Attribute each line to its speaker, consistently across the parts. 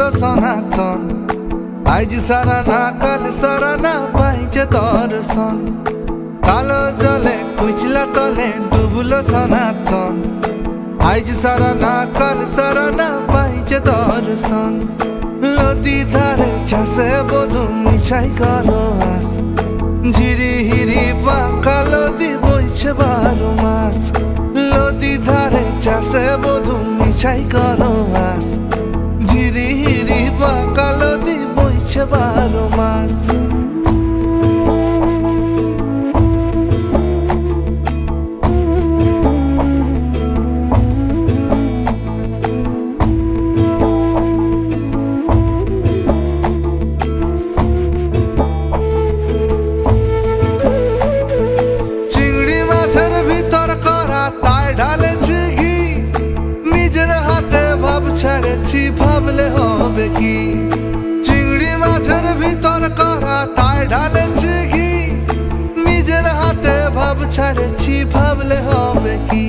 Speaker 1: ডুবলো সনাতন। আজ সারা না কাল সারা না পাইছে দর্শন। কালো জলে কুচলা তলে ডুবলো সনাতন। আজ সারা না কাল সারা না পাইছে দর্শন। নদী ধারে চাষে বধু মিশাই করো আস। ঝিরি হিরি বাঁকা নদী বইছে 12 মাস। নদী ধারে চাষে বধু মিশাই করো আস। ঝিরি হিরি বাঁকা নদী বইছে 12 মাস। ছেড়েছি ভাবলে হবে কি? চিংড়ি মাছের ভিতর করা তাই ঢালেছি ঘি। নিজের হাতে ভাব ছাড়েছি ভাবলে হবে কি?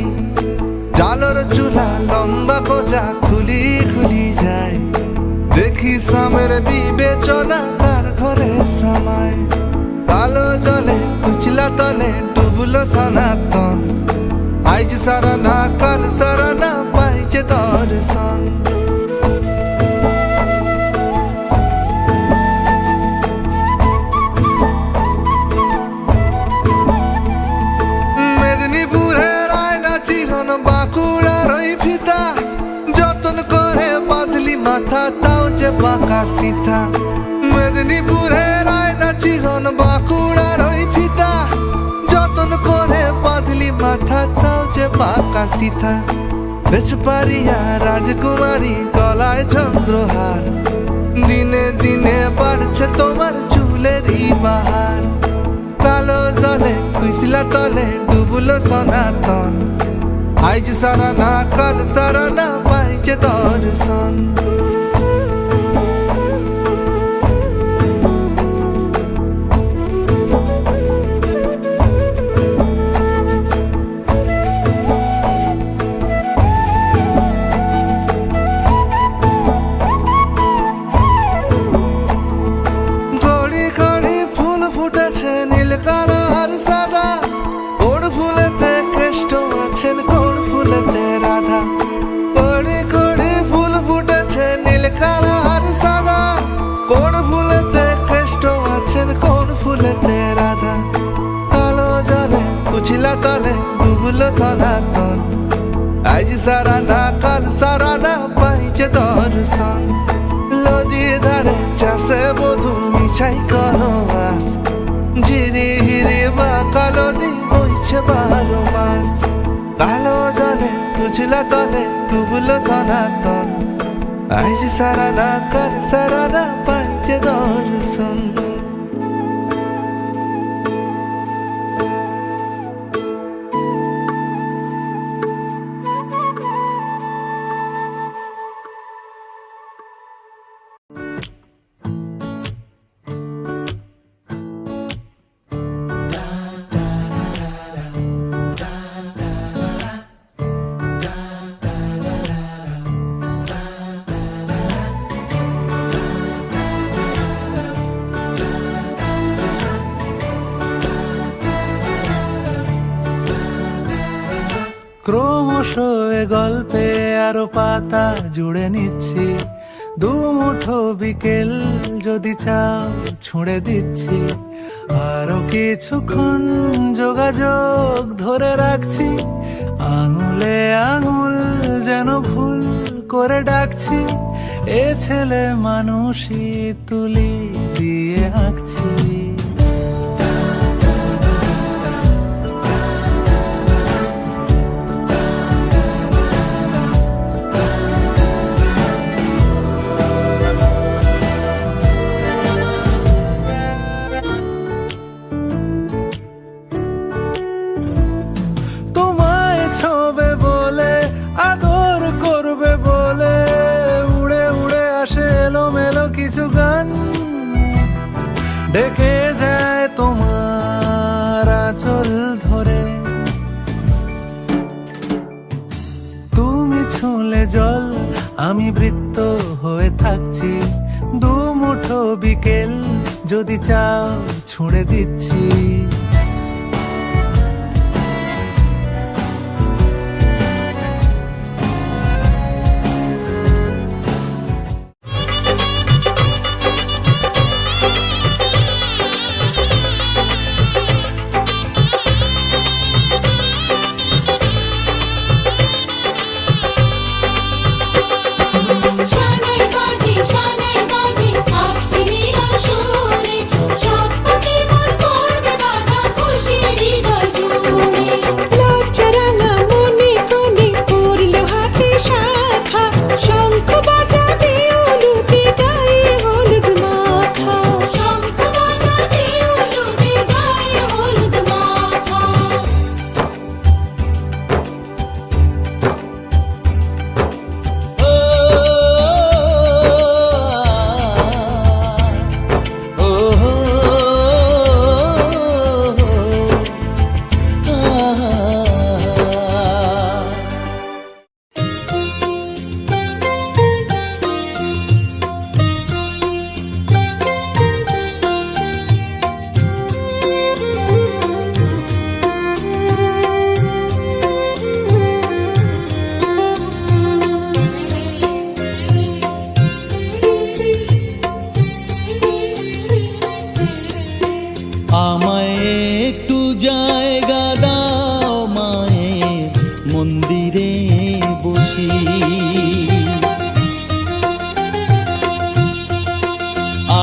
Speaker 1: জালর চুলা লম্বা কোজা খুলি খুলি যায়। দেখি সামের বিবেচনা তার ঘরে সামায়। কালো জলে কুচলা তলে ডুবলো সনাতন। আজ সারা না কাল সারা না পাইছে দর্শন। মেদিনীপুরের আয়না চিরন বাঁকুড়ার ওই ফিতা। যতন করে বাঁধলি মাথা তাও যে বাঁকা সিথা। মেদিনীপুরের আয়না চিরন বাঁকুড়ার ওই ফিতা। যতন করে বাঁধলি মাথা তাও যে বাঁকা সিথা। বেচপারিয়া রাজকুমারী গলায় চন্দ্রহার। দিনে দিনে বাড়ছে তোমার চুলেরই বাহার। কালো জলে কুইসলা তলে ডুবলো সনাতন। আজ সারা না কাল সারা না পাইছে দর্শন। নীলকার সাদা কোন ফুলেতে কেষ্ট আছেন কোন ফুলেতে রাধা। কড়ি কড়ি ফুল ফুটেছে নীলকার সাদা। কোন ফুলেতে কেষ্ট আছেন কোন ফুলেতে রাধা। কালো জলে কুচলা তলে ডুবলো সনাতন। আজ সারা না কাল সারা না পাইছে দর্শন। নদী ধারে চাষে বধু মিশাই করো আস। ঝিরি হিরি বাঁকা নদী বইছে 12 মাস। কালো জলে কুচলা তলে ডুবলো সনাতন। আজ সারা না কাল সারা না পাইছে দর্শন। ক্রমশ এ গল্পে আরো পাতা জুড়ে নিচ্ছি। দুমুঠো বিকেল যদি চাও ছুঁড়ে দিচ্ছি। আরো কিছুক্ষণ যোগাযোগ ধরে রাখছি। আঙুলে আঙুল যেন ভুল করে ডাকছি। এ ছেলে মানুষই তুলি দিয়ে আঁকছি। ডেকে যায় তোমার আঁচল ধরে। তুমি ছুঁলে জল আমি বৃত্ত হয়ে
Speaker 2: হয়ে থাকছি, দু মুঠো বিকেল যদি চাও ছুঁড়ে দিচ্ছি।
Speaker 3: আমায় একটু জায়গা দাও মায়ের মন্দিরে বসি,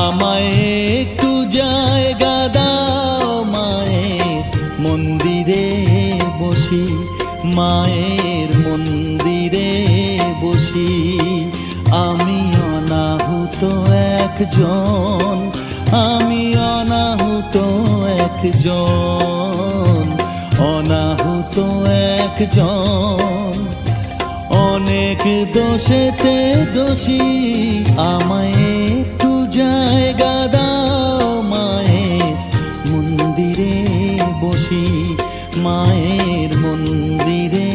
Speaker 3: আমায় একটু জায়গা দাও মায়ের মন্দিরে বসি, মায়ের মন্দিরে বসি। আমি অনাহুত একজন, আমি অনাহুত একজন, অনাহুত একজন, অনেক দোষেতে দোষী। আমায় একটু জায়গা দাও মায়ের মন্দিরে বসি, মায়ের মন্দিরে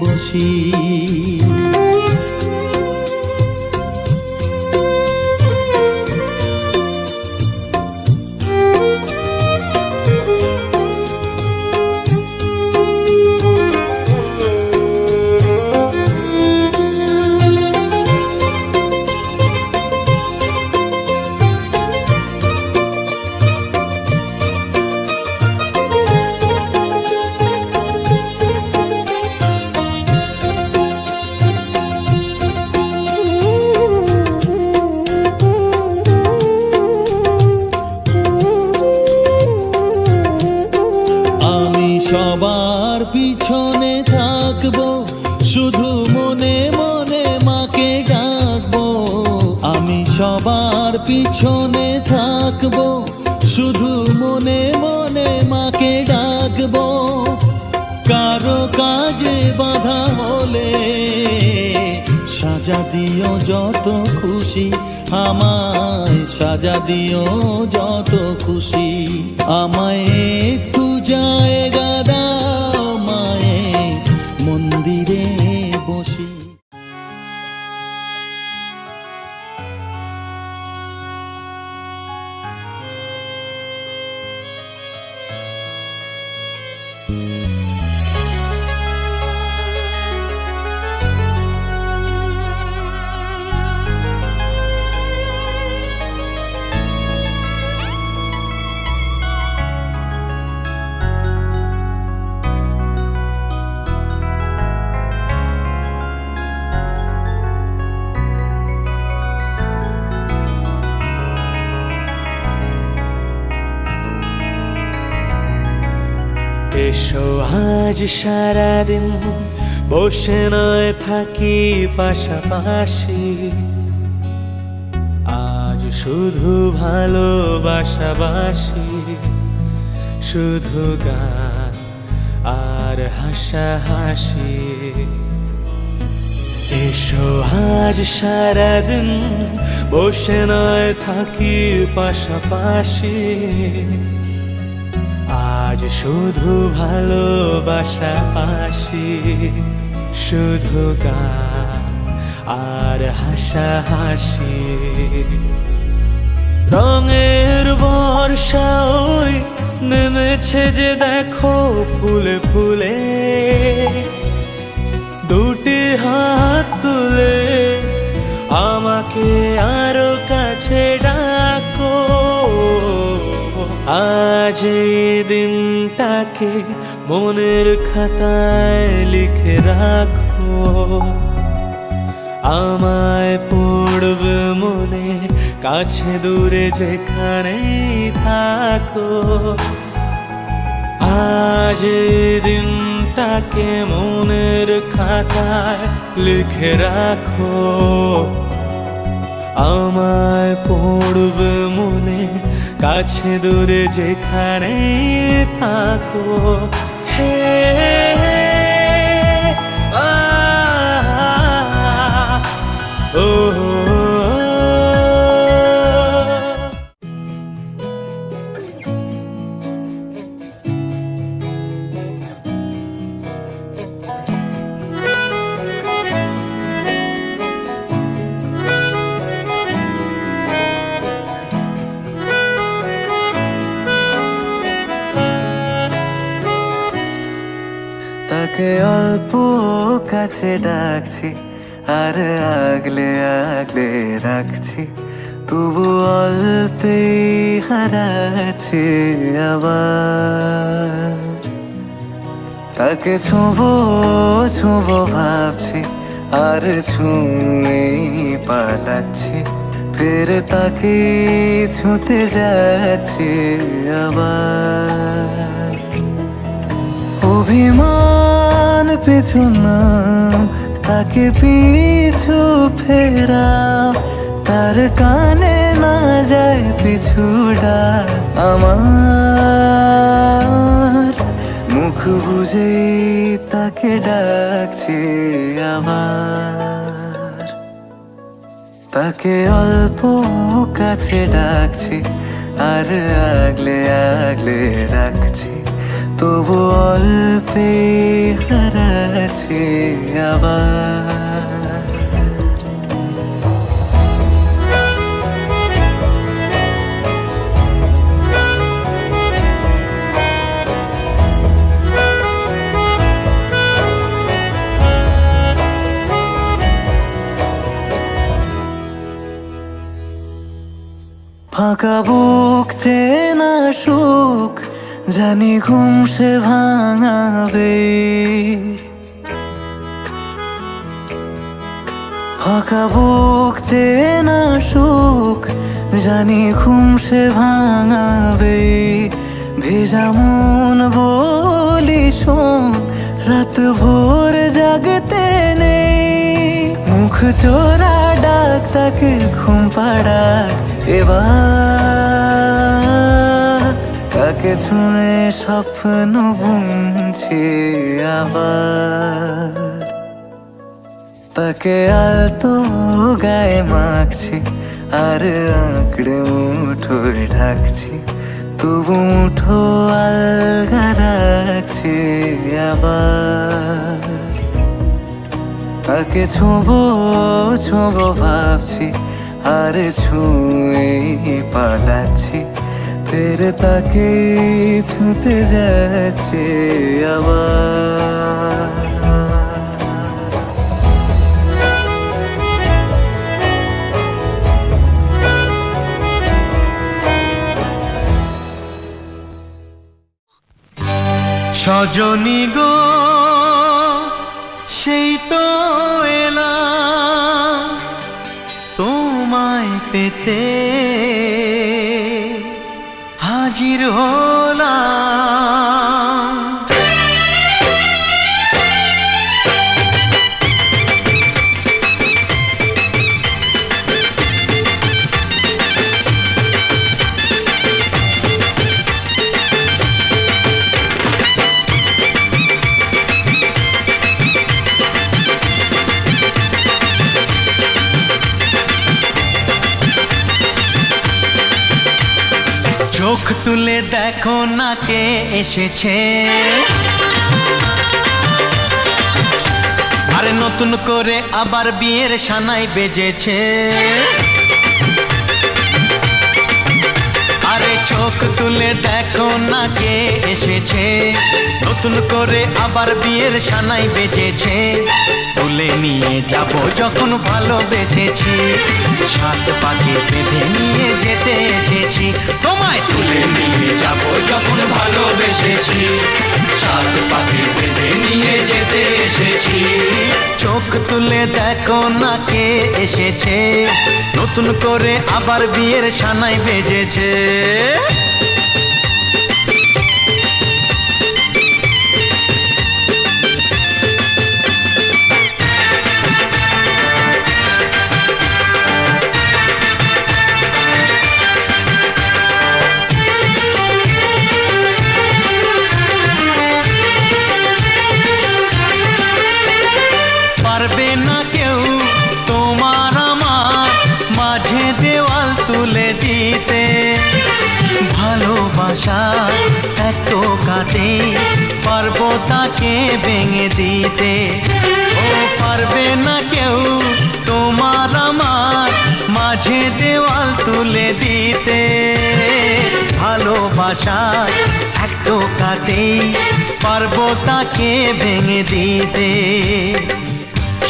Speaker 3: বসি। সবার পিছনে থাকবো, শুধু মনে মনে মাকে ডাকবো। আমি সবার পিছনে থাকবো, শুধু মনে মনে মাকে ডাকবো। কারো কাজে বাধা হলে সাজা দিও যত খুশি, আমায় সাজা দিও যত খুশি। আমায় একটু জায়গা দাও মায়ের মন্দিরে বসি।
Speaker 2: এসো আজ সারাদিন বসে নয় থাকি পাশাপাশি, আজ শুধু ভালোবাসাবাসি, শুধু গান আর হাসাহাসি। এসো আজ সারাদিন বসে নয় থাকি পাশাপাশি, আজ শুধু ভালোবাসা পাশি, শুধু গান আর হাসাহাসি। রঙের বর্ষা ওই নেমেছে যে দেখো ফুলে ফুলে, দুটি হাত তুলে আমাকে আরো কাছে ডাকো। আজ এই দিনটাকে মনের খাতায় লিখে রাখো, আমায় পড়বে মনে কাছে দূরে যেখানেই থাকো। আজ এই দিনটাকে মনের খাতায় লিখে রাখো, আমায় পড়বে মনে কাছে দূরে যেখানেই থাকো। হে ও তাকে অল্প কাছে ডাকছি আর আগলে আগলে রাখছি, তবু অল্পে হারাচ্ছি আবার। তাকে ছোঁবো ছোঁবো ভাবছি আর ছুঁয়ে পালাচ্ছি, ফের তাকে ছুঁতে যাচ্ছি আবার। অভিমান পিছু নাম তাকে পিছু ফেরাও, তার কানে না যায় পিছু ডাক আমার। মুখ বুঝে তাকে ডাকছি আবার। তাকে অল্প কাছে ডাকছি আর আগলে আগলে রাখছি, তবু অল্পে হারাচ্ছি আবার। ফাঁকা বুক চেনা সুখ জানি ঘুম সে ভাঙাবে, ফাঁকা বুক চেনা সুখ জানি ঘুম সে ভাঙাবে। ভেজা মন বলি শোন রাত ভোর জাগতে নেই, মুখ চোরা ডাক তাকে ঘুম পাড়াক এবার। তাকে ছুঁয়ে স্বপ্ন বুনছি আবার। তাকে আলতো গায়ে মাখছি আর আঁকড়ে মুঠোয় ঢাকছি, তবু মুঠো আলগা রাখছি আবার। তাকে ছোঁবো ছোঁবো ভাবছি আর ছুঁয়ে পালাচ্ছি, ফের তাকে ছুঁতে যাচ্ছে আবার। সজনী গো সেই তো এলাম তোমায় পেতে, হাজির হলাম। চোখ তুলে দেখো না কে এসেছে,
Speaker 3: আরে নতুন করে আবার বিয়ের সানাই বেজেছে, আরে চোখ তুলে দেখো না কে এসেছে, নতুন করে আবার বিয়ের সানাই বেজেছে। তুলে নিয়ে যাব যখন ভালোবেসেছি, সাত পাকে বেঁধে নিয়ে যেতে এসেছি। তোমায় তুলে নিয়ে যাব যখন ভালোবেসেছি, সাত পাকে বেঁধে নিয়ে যেতে এসেছি। চোখ তুলে দেখো না কে এসেছে, নতুন করে আবার বিয়ের সানাই বেজেছে। পারবে না কেউ তোমার আমার মাঝে দেওয়াল তুলে দিতে, ভালোবাসা এত কাটে পারবো তাকে ভেঙে দিতে। ও পারবে না কেউ তোমার আমার মাঝে দেওয়াল তুলে দিতে, ভালোবাসা এত কাটে পারবো তাকে ভেঙে দিতে।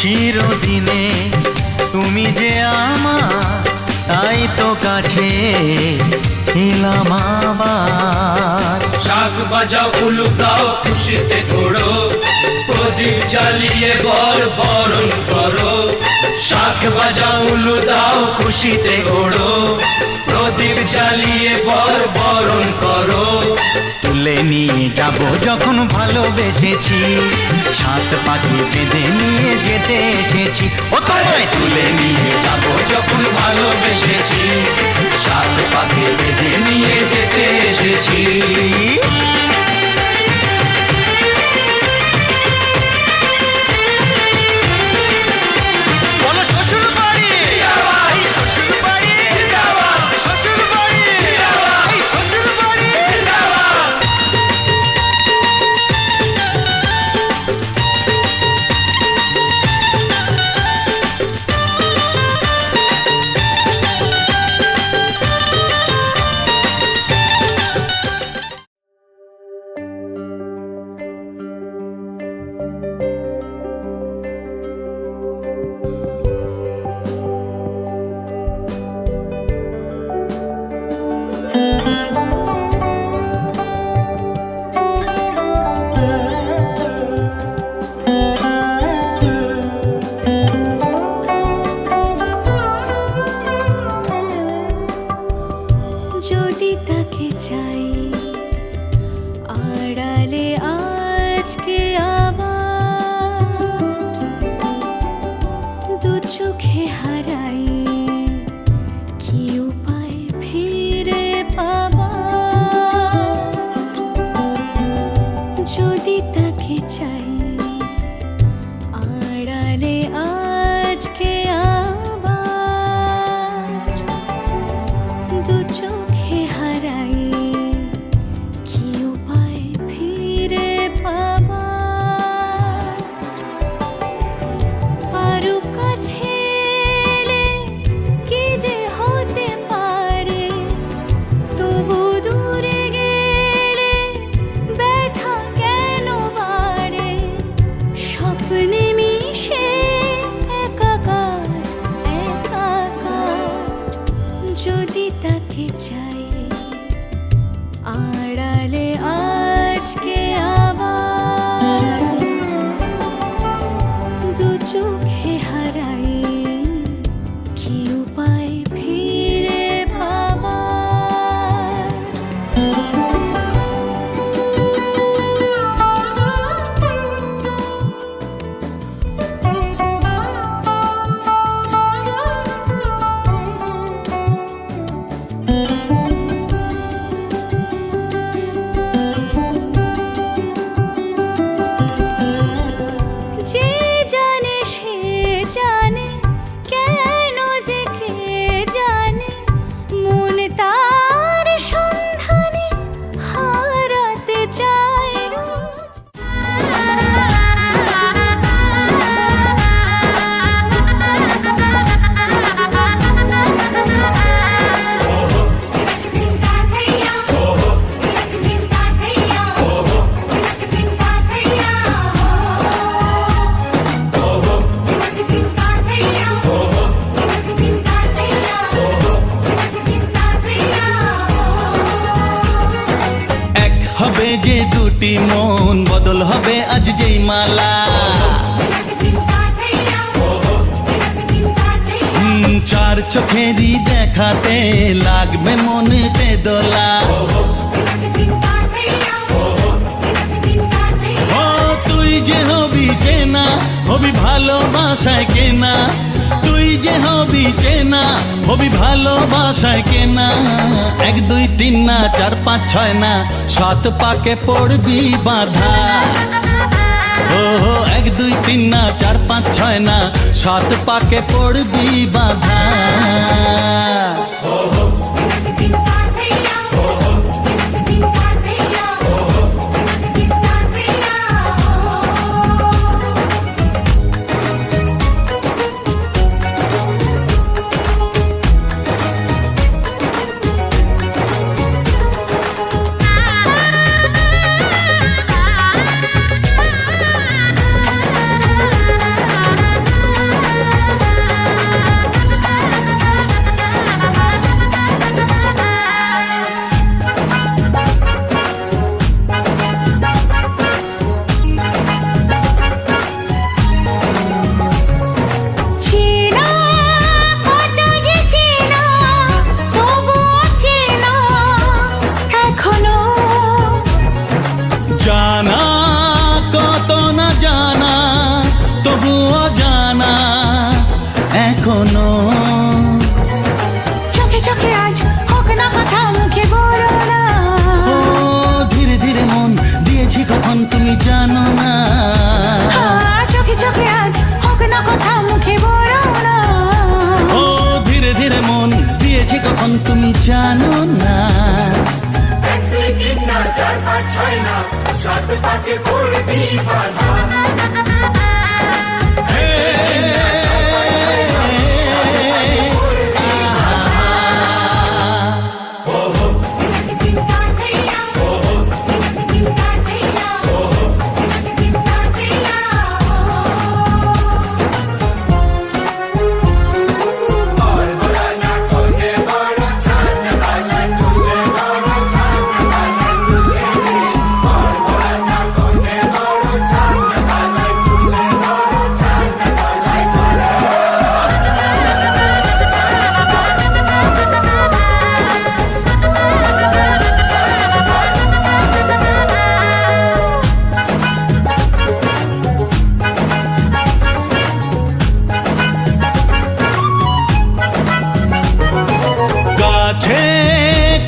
Speaker 3: চিরদিনে তুমি যে আমার, তাই তো কাছে এলাম আবার।
Speaker 4: শাক বাজাও উলু দাও খুশিতে ঘোড়ো, প্রদীপ জ্বালিয়ে বর বরণ করো। শাক বাজাও উলু দাও খুশিতে ঘোড়ো, প্রদীপ জ্বালিয়ে বর বরণ করো।
Speaker 3: তুলে নিয়ে যাব যখন ভালোবেসেছি, সাত পাখি বেঁধে নিয়ে যেতে এসেছি। ও তোমায়
Speaker 4: তুলে নিয়ে যাব যখন ভালোবেসেছি, সাত পাকে বেঁধে নিয়ে যেতে এসেছি।
Speaker 3: বলো শ্বশুর বাড়ি, এই শ্বশুর বাড়ি, শ্বশুর বাড়ি, এই শ্বশুর বাড়ি।
Speaker 5: যদি তাকে চাই আড়ালে আজকে আবার, দু চোখে হারাই কি উপায় ফিরে পাবার। যদি তাকে চাই আড়ালে আজকে আবার, দু চোখে হারাই কি উপায় ফিরে পাবার। আরো কাছে এলে কি যে হতে পারে, তবু দূরে গেলে ব্যথা কেন বাড়ে। স্বপ্নে মিশে একাকার একাকার, যদি তাকে চাই আড়ালে আজকে আবার, দু চোখে হারাই কি উপায় ফিরে পাবার।
Speaker 3: দুটি মন বদল হবে আজ যেই মালা চার চোখেরই দেখাতে লাগবে মনেতে দোলা ও তুই যে হবি চেনা হবি ভালোবাসায় কেনা তুই যে হবি চেনা হবি ভালোবাসায় কেনা 1 2 3 না 4 5 6 না 7 পাকে পড়বি বাধা ও 1 2 3 না 4 5 6 না 7 পাকে পড়বি বাধা জানা কত না জানা তবুও জানা এখনো
Speaker 6: চোখে চোখে আজ হোক না কথা মুখে বলো না
Speaker 3: ও ধীরে ধীরে মন দিয়েছি কখন তুমি জানো না
Speaker 6: চোখে চোখে আজ হোক না কথা মুখে বলো না
Speaker 3: ও ধীরে ধীরে মন দিয়েছি কখন তুমি জানো না
Speaker 4: 1 2 3 না 4 5 6 না 7 পাকে পড়বি বাধা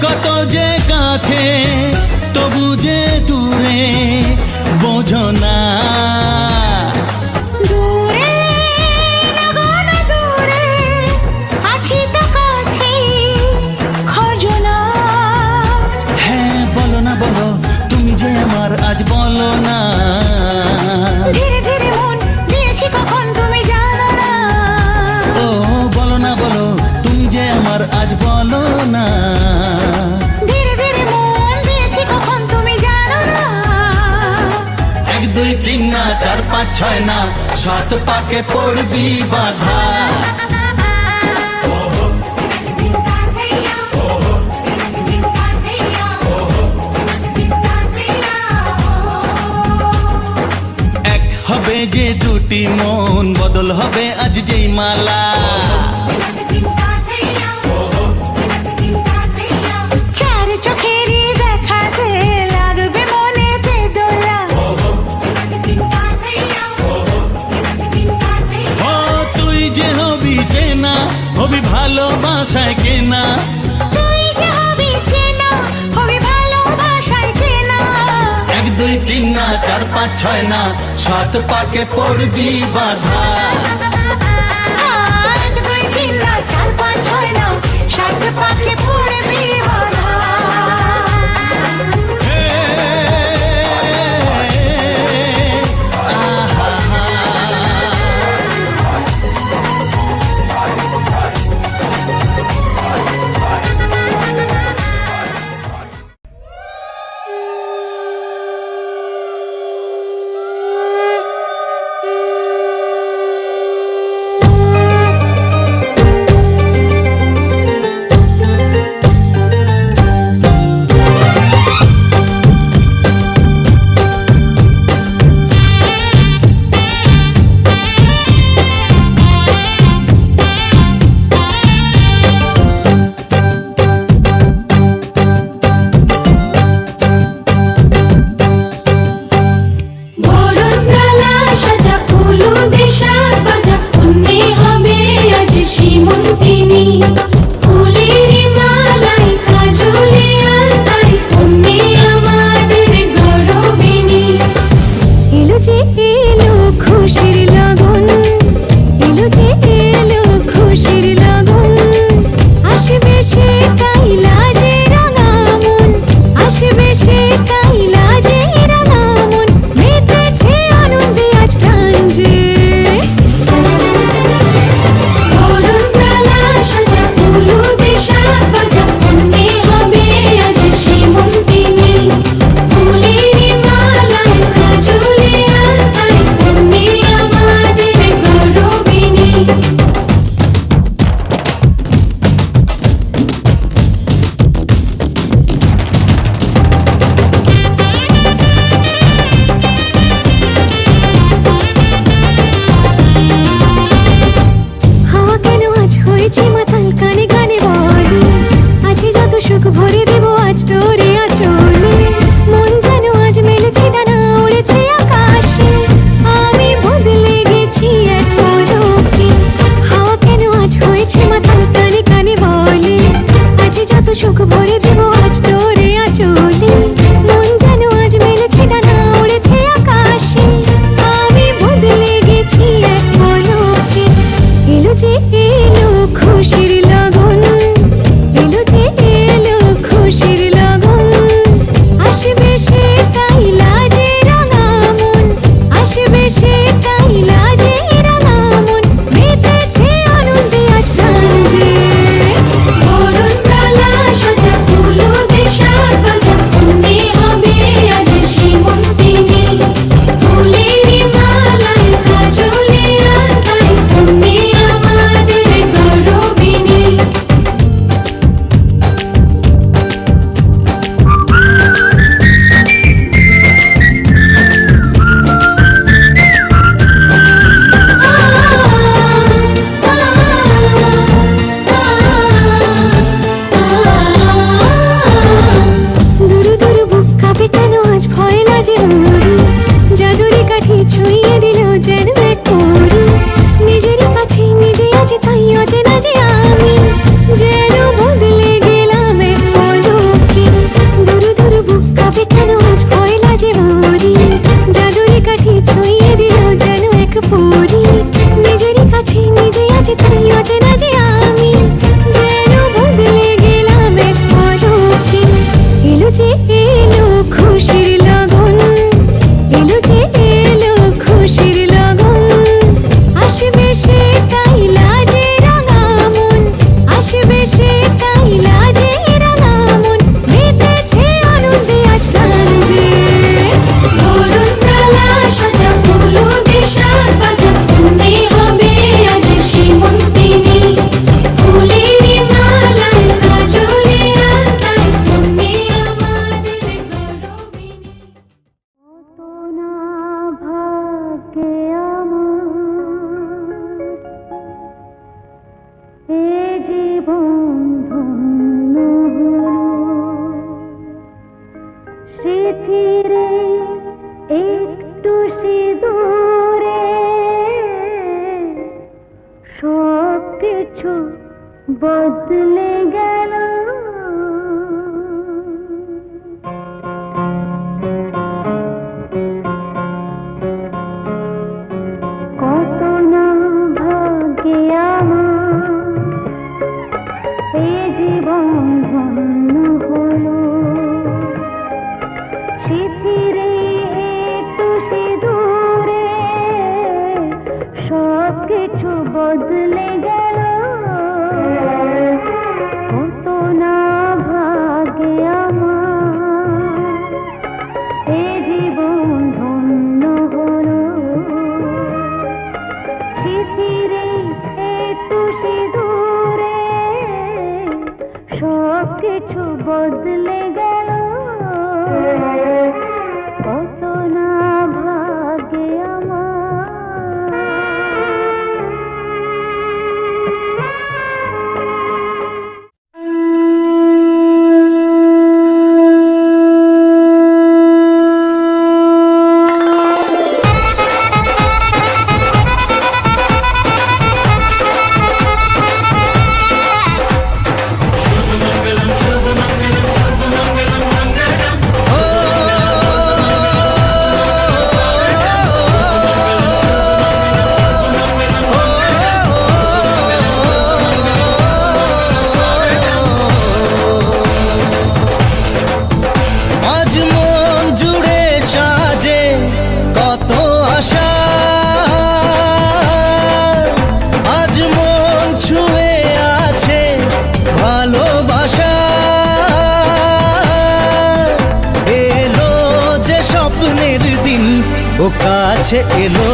Speaker 3: কত যে কাছে তবু যে দূরে বোঝো না
Speaker 6: দূরে লাগো না দূরে আছি তো কাছে খোঁজো না
Speaker 3: হ্যাঁ বলো না বলো তুমি যে আমার আজ বলো না
Speaker 6: ধীরে ধীরে মন দিয়েছি কখন তুমি জানো না
Speaker 3: ও বলো না বলো তুমি যে আমার আজ বলো না
Speaker 6: ধীরে ধীরে মন দিয়েছি কখন তুমি জানো না
Speaker 3: 1 2 3 না 4 5 6 না 7 পাকে পড়বি বাধা এক হবে যে দুটি মন বদল হবে আজ যেই মালা
Speaker 6: চার চোখেরই দেখাতে লাগবে মনেতে দোলা
Speaker 3: ও তুই যে হবি চেনা হবি ভালোবাসায় কেনা
Speaker 6: তুই যে হবি চেনা হবি ভালোবাসায় কেনা
Speaker 3: 1 2 3 না 4 5 6 না 7 পাকে পড়বি বাধা
Speaker 6: 1 2 3 না 4 5 6 না 7 পাকে পড়বি বাধা
Speaker 5: সুখ ভরে দেব আজ তোরে আঁচলে মন যেন আজ মেলেছে ডানা উড়েছে আকাশে আমি বদলে গেছি এক পলকে এলো যে এলো খুশির লগন এলো যে এলো খুশির লগন আসবে সে তাই লাজে রাঙা মন আসবে সে তাই লাজে রাঙা মন মেতেছে আনন্দে আজ প্রাণ যে বরণ ডালা সাজা ফুলো দেশার বাজা মনে হবে আজ সীমন্তিনী ফুলেরই মালায় কাজলে আলতায় তুমি আমাদের গৌরবিনী দুরু দুরু বুক কাঁপে কেন আজ ভয় না যে মরি জাদুরি কাঠি ছুঁয়ে দিল যেন এক পরি নিজেরই কাছে নিজে আজ তাই অচেনা যে আমি যেন বদলে গেলাম এক পলকে দুরু দুরু বুক কাঁপে কেন আজ ভয় না যে মরি জাদুরি কাঠি ছুঁয়ে দিল যেন এক পরি নিজেরই কাছে নিজে আজ তাই অচেনা যে আমি যেন বদলে গেলাম এক পলকে এলো যে এলো খুশির লগন এলো যে এলো খুশির লগন আসবে সে তাই লাজে রাঙা মন আসবে সে তাই লাজে রাঙা মন মেতেছে আনন্দে আজ প্রাণ যে বরণ ডালা সাজা ফুলো দেশার বাজা মনে হবে আজ সীমন্তিনী ফুলেরই মালায় কাজলে আলতায় তুমি আমাদের গৌরবিনী কত না ভাগ্যে আমার এ জীবন ধন্য হলো স্মৃতিরে একটু সিঁদুরে সব কিছু বদলে গেল কত না ভাগ্যে আমার এ জীবন ধন্য হলো স্মৃতিরে একটু সিঁদুরে সব কিছু বদলে গেল কত না ভাগ্যে আমার এ জীবন ধন্য হলো স্মৃতিরে একটু সিঁদুরে সব কিছু বদলে গেল কত না ভাগ্যে আমার
Speaker 1: আজ মন জুড়ে সাজে কত আশা আজ মন ছুঁয়ে আছে ভালোবাসা এলো যে স্বপ্নের দিন ও কাছে এলো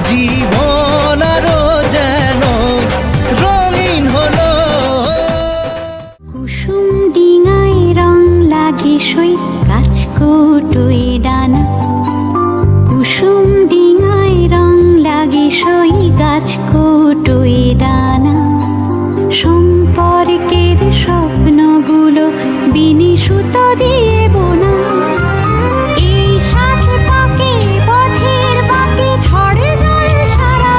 Speaker 1: জীবন আরো যেন রঙিন হলো
Speaker 5: কুসুম ডিঙায় রং লাগে সই গাছ কুটুই ডানা কুসুম ডিঙায় রং লাগে সই গাছ কুটুই ডানা সম্পর্কের স্বপ্নগুলো বিনি সুতো দিয়ে বোনা এই সাথে পাকে পথের বাকি ঝড়ে জল সারা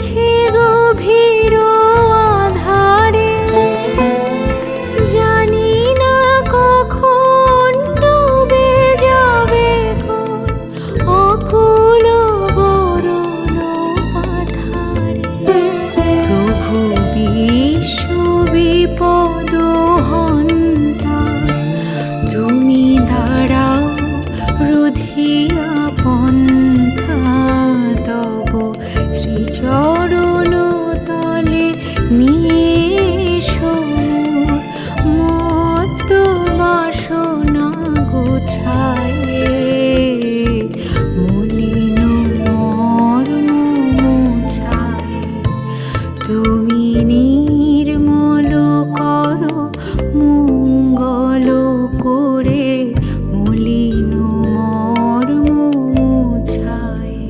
Speaker 5: গেছে গভীর আধারে, জানি না কখন ডুবে যাবে কোন অকুল গরল পাথারে। প্রভু বিশ্ব বিপদ হন্তা, তুমি দাঁড়াও রুধিয়া পন্থা। তব শ্রীচরণ তলে নিয়ে এসো মত্ত বাসনা গোছায়ে। মলিন মর্ম মুছায়ে, তুমি নির্মল করো মঙ্গল করে। মলিন মর্ম মুছায়ে।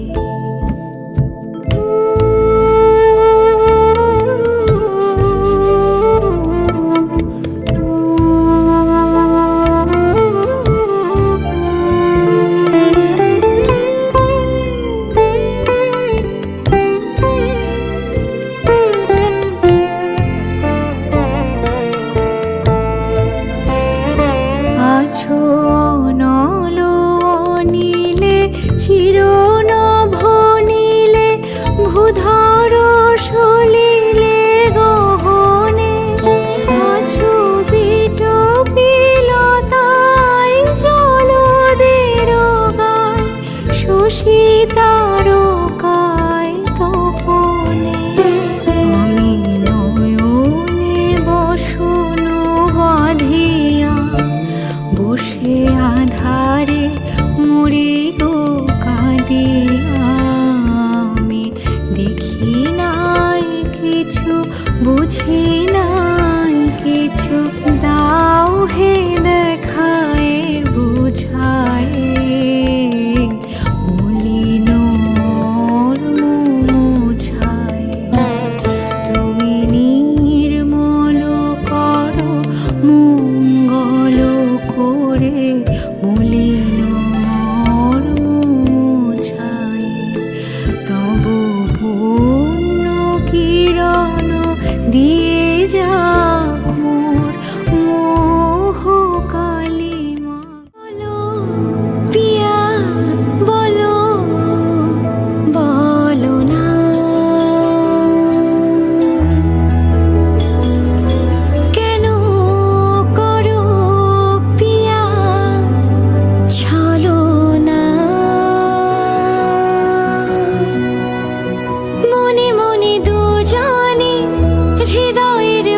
Speaker 5: আছো অনল অনিলে চিরনভ নীলে, ভূধর সলিলে গহনে। আছো বিটপিলতায় জলদের গায়, শশী তারকায় তপনে। আমি নয়নে বসন বাঁধিয়া বসে আধারে মরে গো কাঁদিয়া। আমি দেখি নাই কিছু, বুঝি নাই কিছু, দাও হে দেখায় বুঝায়। মলিন মর্ম মুছায়, তুমি নির্মল করো মঙ্গল করে। মলিন মর্ম মুছায়, তব পুণ্য কিরণ দিয়ে যাক মোর মোহ কালিমা। বলো পিয়া বলো, বলো না কেন করো পিয়া ছলনা। মনে মনে দুজনে হৃদয়ের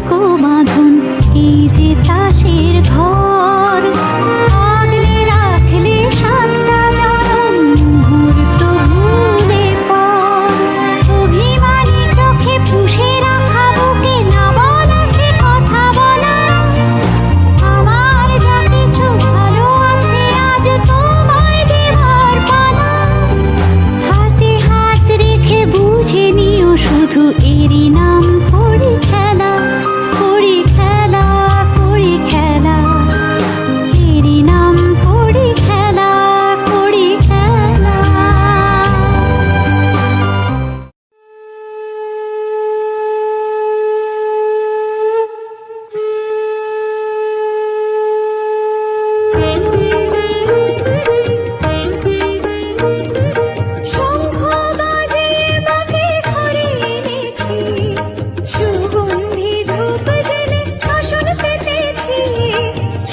Speaker 5: নৌকো বাঁধন এই যে তাসের ঘর আগলে রাখলে সাতটা জনম মুহূর্ত ভুলে পর অভিমানী চোখে পুষে রাখা বুকে না বলা সে কথা বলা আমার যা কিছু ভালো আছে আজ তোমায় দেবার পালা হাতে হাত রেখে বুঝে নিও শুধু এরই নাম করি খেলা করি খেলা করি খেলা এরই নাম করি খেলা করি খেলা শঙ্খ বাজিয়ে মাকে ঘরে এনেছি সুগন্ধি ধূপ জেলে আসন পেতেছি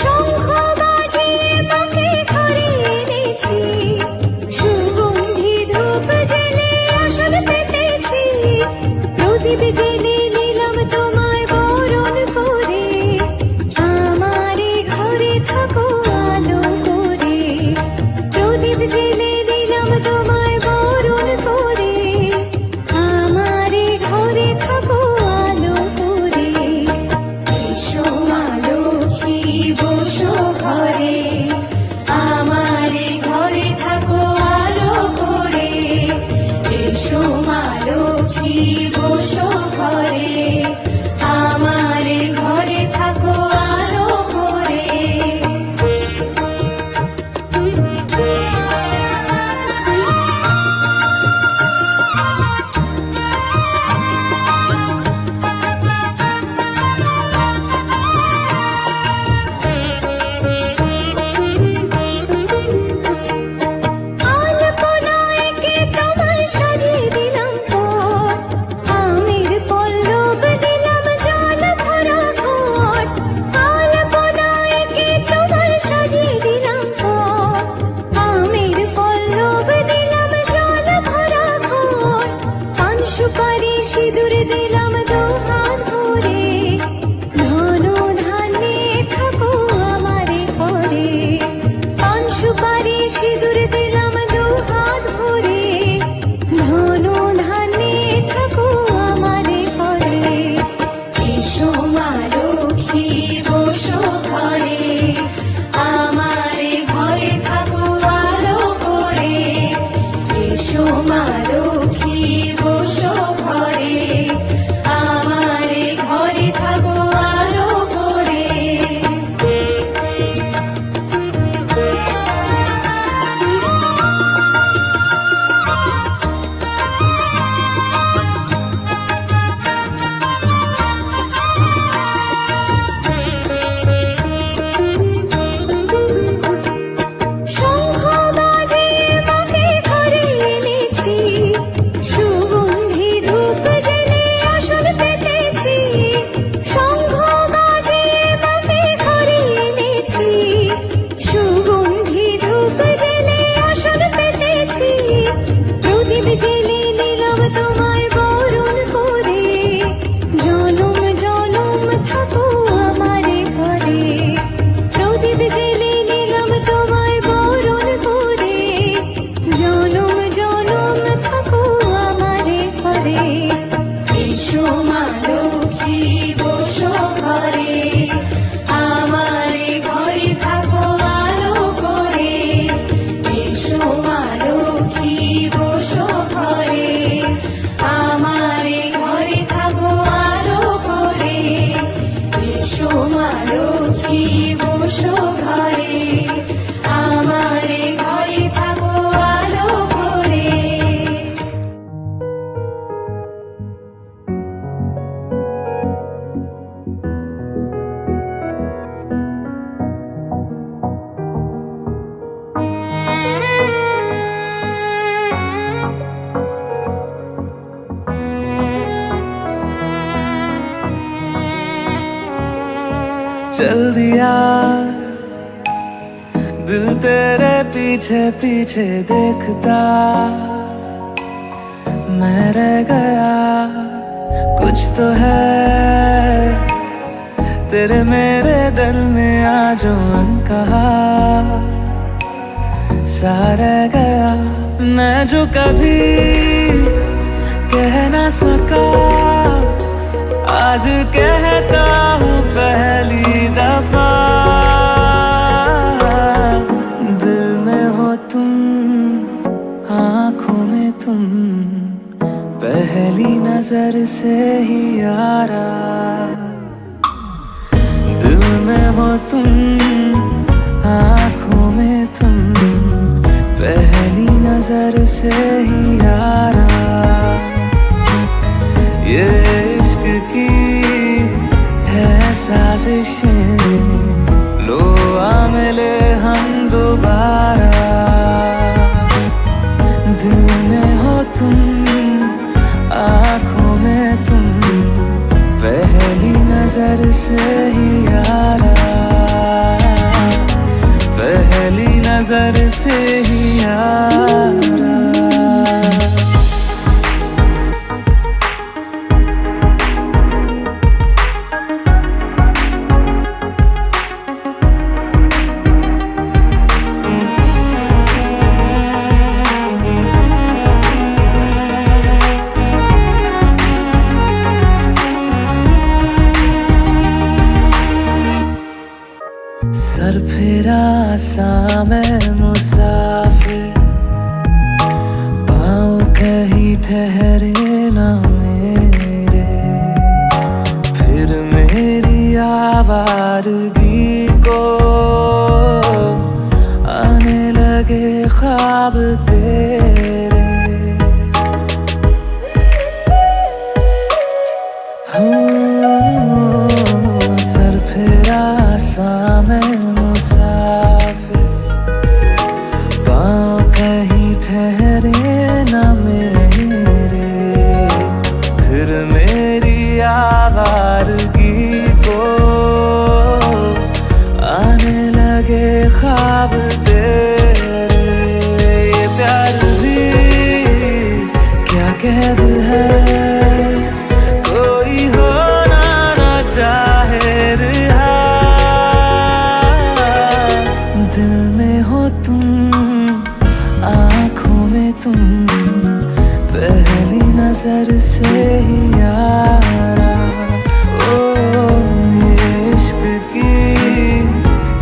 Speaker 5: শঙ্খ বাজিয়ে মাকে ঘরে এনেছি সুগন্ধি ধূপ জেলে আসন পেতেছি প্রদীপ জেলে নিলাম তোমায় বরণ করে আমারে ঘরে থাকো আলো করে প্রদীপ জেলে দিলাম তোমায় বরণ করে আমারে ঘরে থাকো আলো করে এসো মা লক্ষ্মী বসো ঘরে আমারে ঘরে থাকো আলো করে এসো মা লক্ষ্মী বসো ঘরে আমারে ঘরে থাকো আলো করে আলপনায় কে তোমার সাজিয়ে দিলাম পথ আমের পল্লব দিলাম জল ভরা ঘট আলপনায় কে তোমার সাজিয়ে দিলাম পথ আমের পল্লব দিলাম জল ভরা ঘট পান সুপারি সিঁদুর দিলাম দুহাত ভরে ধন ধান্যে থাকো আমারে ঘরে পান সুপারি সিঁদুর দিলাম দুহাত ভরে ধন ধান্যে থাকো আমারে ঘরে এসো মা লক্ষ্মী বসো ঘরে আমারে ঘরে থাকো আলো করে এসো মা লক্ষ্মী বসো ঘরে আমারে ঘরে থাকো আলো করে শঙ্খ বাজিয়ে মাকে ঘরে এনেছি সুগন্ধি ধূপ জেলে আসন পেতেছি শঙ্খ বাজিয়ে মাকে ঘরে এনেছি সুগন্ধি ধূপ জেলে আসন পেতেছি প্রদীপ জেলে নিলাম তোমায় বরণ করে জনম জনম থাকো আমারে ঘরে প্রদীপ জেলে নিলাম তোমায় বরণ করে জনম জনম থাকো আমারে ঘরে এসো মা লক্ষ্মী বসো ঘরে আমারে ঘরে থাকো আলো করে এসো মা লক্ষ্মী বসো ঘরে আমারে ঘরে থাকো আলো করে এসো মা লক্ষ্মী বসো ঘরে আমারে ঘরে থাকো আলো করে
Speaker 2: चल दिया दिल तेरे पीछे पीछे देखता मैं रह गया कुछ तो है तेरे मेरे दरमिया जो अनकहा सा रह गया, मैं जो कभी कह ना सका आज कहता हूँ पहली दफा। दिल में हो तुम, आँखों में तुम, पहली नजर से ही यारा। दिल में हो तुम, आँखों में तुम, पहली नजर से ही यारा। ये इश्क की है साजिशें, लो आ मिले हम दोबारा। दिल में हो तुम, आँखों में तुम, पहली नजर से ही यारा। पहली नजर से ही यारा। सर फिरा सा मैं मुसाफिर, पाँव कहीं ठहरे ना मेरे। फिर मेरी आवारगी को आने लगे ख्वाब तेरे। सर फिरा सा मैं मुसाफिर, पाँव कहीं ठहरे ना मेरे। फिर मेरी आवारगी को आने लगे ख्वाब तेरे। ये प्यार भी क्या कैद है, कोई होना ना चाहे रिहा। दिल में हो तुम, आँखों में तुम, पहली नजर से ही यारा। ओ ये इश्क की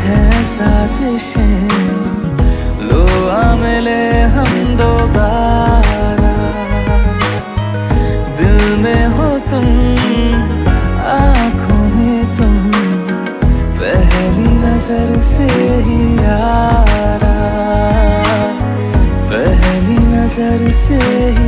Speaker 2: है साजिशें, लो आ मिले हम दोबारा। दिल में हो तुम, आँखों में तुम, पहली नजर से ही यारा। पहली नजर से ही